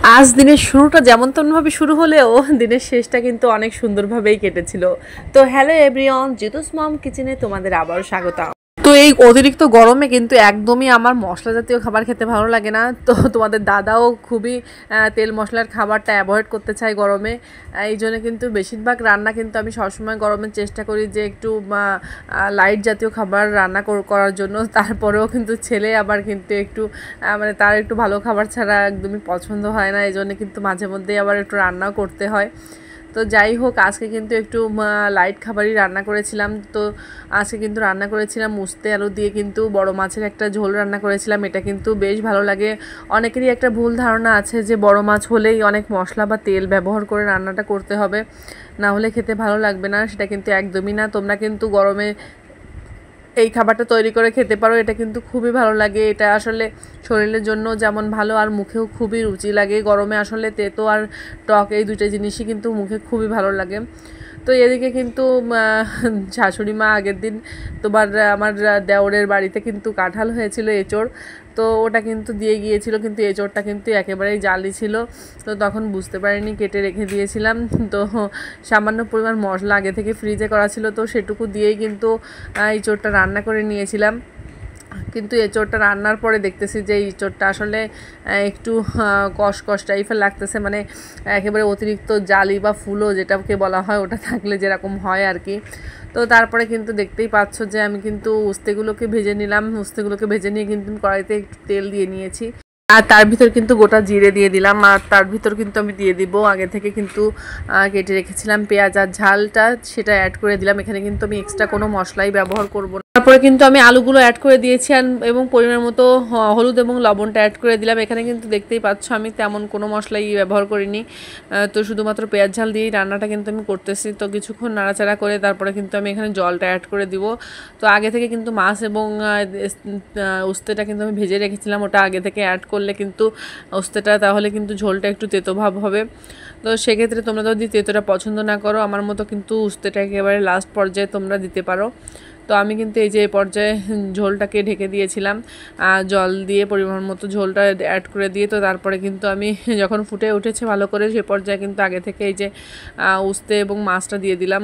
আজ দিনের শুরুটা যেমন তেমনভাবে শুরু হলেও দিনের শেষটা কিন্তু অনেক সুন্দরভাবেই কেটেছিল। তো হ্যালো এভরিওয়ান, জিতুস মম কিচেনে তোমাদের আবারও স্বাগতম। তো এই অতিরিক্ত গরমে কিন্তু একদমই আমার মশলা জাতীয় খাবার খেতে ভালো লাগে না। তো তোমাদের দাদাও খুবই তেল মশলার খাবারটা অ্যাভয়েড করতে চায় গরমে। এই জন্য কিন্তু বেশিরভাগ রান্না কিন্তু আমি সবসময় গরমের চেষ্টা করি যে একটু লাইট জাতীয় খাবার রান্না করার জন্য। তারপরেও কিন্তু ছেলে আবার কিন্তু একটু মানে তার একটু ভালো খাবার ছাড়া একদমই পছন্দ হয় না। এই জন্য কিন্তু মাঝে মধ্যেই আবার একটু রান্নাও করতে হয়। তো যাই হোক, আজকে কিন্তু একটু লাইট খাবারই রান্না করেছিলাম। তো আজকে কিন্তু রান্না করেছিলাম উস্তে আলু দিয়ে কিন্তু বড় মাছের একটা ঝোল রান্না করেছিলাম। এটা কিন্তু বেশ ভালো লাগে। অনেকেরই একটা ভুল ধারণা আছে যে বড় মাছ হলেই অনেক মশলা বা তেল ব্যবহার করে রান্নাটা করতে হবে, না হলে খেতে ভালো লাগবে না। সেটা কিন্তু একদমই না। তোমরা কিন্তু গরমে এই খাবারটা তৈরি করে খেতে পারো। এটা কিন্তু খুবই ভালো লাগে। এটা আসলে শরীরের জন্য যেমন ভালো আর মুখেও খুবই রুচি লাগে। গরমে আসলে তেতো আর টক এই দুইটা জিনিসই কিন্তু মুখে খুবই ভালো লাগে। তো এদিকে কিন্তু শাশুড়ি মা আগের দিন তোমার আমার দেওরের বাড়িতে কিন্তু কাঁঠাল হয়েছিল, এঁচোড়। তো ওটা কিন্তু দিয়ে গিয়েছিল, কিন্তু এঁচোড়টা কিন্তু একেবারেই জালি ছিল। তো তখন বুঝতে পারিনি, কেটে রেখে দিয়েছিলাম। তো সামান্য পরিমাণ মশলা আগে থেকে ফ্রিজে করা ছিল, তো সেটুকু দিয়েই কিন্তু এঁচোড়টা রান্না করে নিয়েছিলাম। কিন্তু এঁচোড়টা রান্নার পরে দেখতেছি যে এঁচোড়টা আসলে একটু কষ টাইপের লাগতেছে, মানে একেবারে অতিরিক্ত জালি বা ফুলো যেটাকে বলা হয় ওটা থাকলে যেরকম হয় আর কি। তো তারপরে কিন্তু দেখতেই পাচ্ছ যে আমি কিন্তু উস্তেগুলোকে ভেজে নিলাম। উস্তেগুলোকে ভেজে নিয়ে কিন্তু কড়াইতে একটু তেল দিয়ে নিয়েছি, আর তার ভিতর কিন্তু গোটা জিরে দিয়ে দিলাম। আর তার ভিতর কিন্তু আমি দিয়ে দিব আগে থেকে কিন্তু কেটে রেখেছিলাম পেঁয়াজ আর ঝালটা, সেটা অ্যাড করে দিলাম। এখানে কিন্তু আমি এক্সট্রা কোনো মশলাই ব্যবহার করব না। তারপরে কিন্তু আমি আলুগুলো অ্যাড করে দিয়েছি এবং পরিমাণ মতো হলুদ এবং লবণটা অ্যাড করে দিলাম। এখানে কিন্তু দেখতেই পাচ্ছ আমি তেমন কোনো মশলাই ব্যবহার করিনি। তো শুধুমাত্র পেঁয়াজ ঝাল দিয়েই রান্নাটা কিন্তু আমি করতেছি। তো কিছুক্ষণ নাড়াচাড়া করে তারপরে কিন্তু আমি এখানে জলটা অ্যাড করে দিব। তো আগে থেকে কিন্তু মাছ এবং উস্তেটা কিন্তু আমি ভেজে রেখেছিলাম, ওটা আগে থেকে অ্যাড করলে কিন্তু উস্তেটা তাহলে কিন্তু ঝোলটা একটু তেতো ভাব হবে। তো সেক্ষেত্রে তোমরা যদি তেতোটা পছন্দ না করো, আমার মতো কিন্তু উস্তেটা একেবারে লাস্ট পর্যায়ে তোমরা দিতে পারো। তো আমি কিন্তু এই যে এই পর্যায়ে ঝোলটাকে ঢেকে দিয়েছিলাম জল দিয়ে, পরিমাণ মতো ঝোলটা অ্যাড করে দিয়ে। তো তারপরে কিন্তু আমি যখন ফুটে উঠেছে ভালো করে, সে পর্যায়ে কিন্তু আগে থেকে এই যে উস্তে এবং মাছটা দিয়ে দিলাম।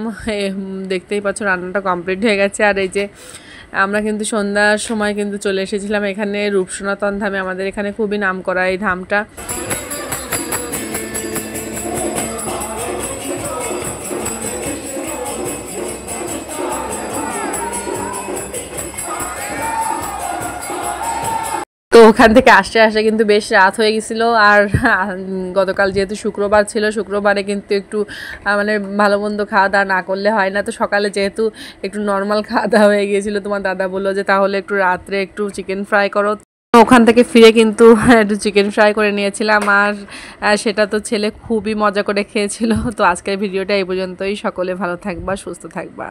দেখতেই পাচ্ছ রান্নাটা কমপ্লিট হয়ে গেছে। আর এই যে আমরা কিন্তু সন্ধ্যার সময় কিন্তু চলে এসেছিলাম এখানে রূপসনাতন ধামে। আমাদের এখানে খুবই নাম করা এই ধামটা। তো ওখান থেকে আসতে আসতে কিন্তু বেশ রাত হয়ে গেছিলো। আর গতকাল যেহেতু শুক্রবার ছিল, শুক্রবারে কিন্তু একটু মানে ভালো মন্দ খাওয়া দাওয়া না করলে হয় না। তো সকালে যেহেতু একটু নর্মাল খাওয়া দাওয়া হয়ে গিয়েছিলো, তোমার দাদা বললো যে তাহলে একটু রাত্রে একটু চিকেন ফ্রাই করো। ওখান থেকে ফিরে কিন্তু একটু চিকেন ফ্রাই করে নিয়েছিলাম, আর সেটা তো ছেলে খুবই মজা করে খেয়েছিল। তো আজকের ভিডিওটা এই পর্যন্তই। সকলে ভালো থাকবা, সুস্থ থাকবা।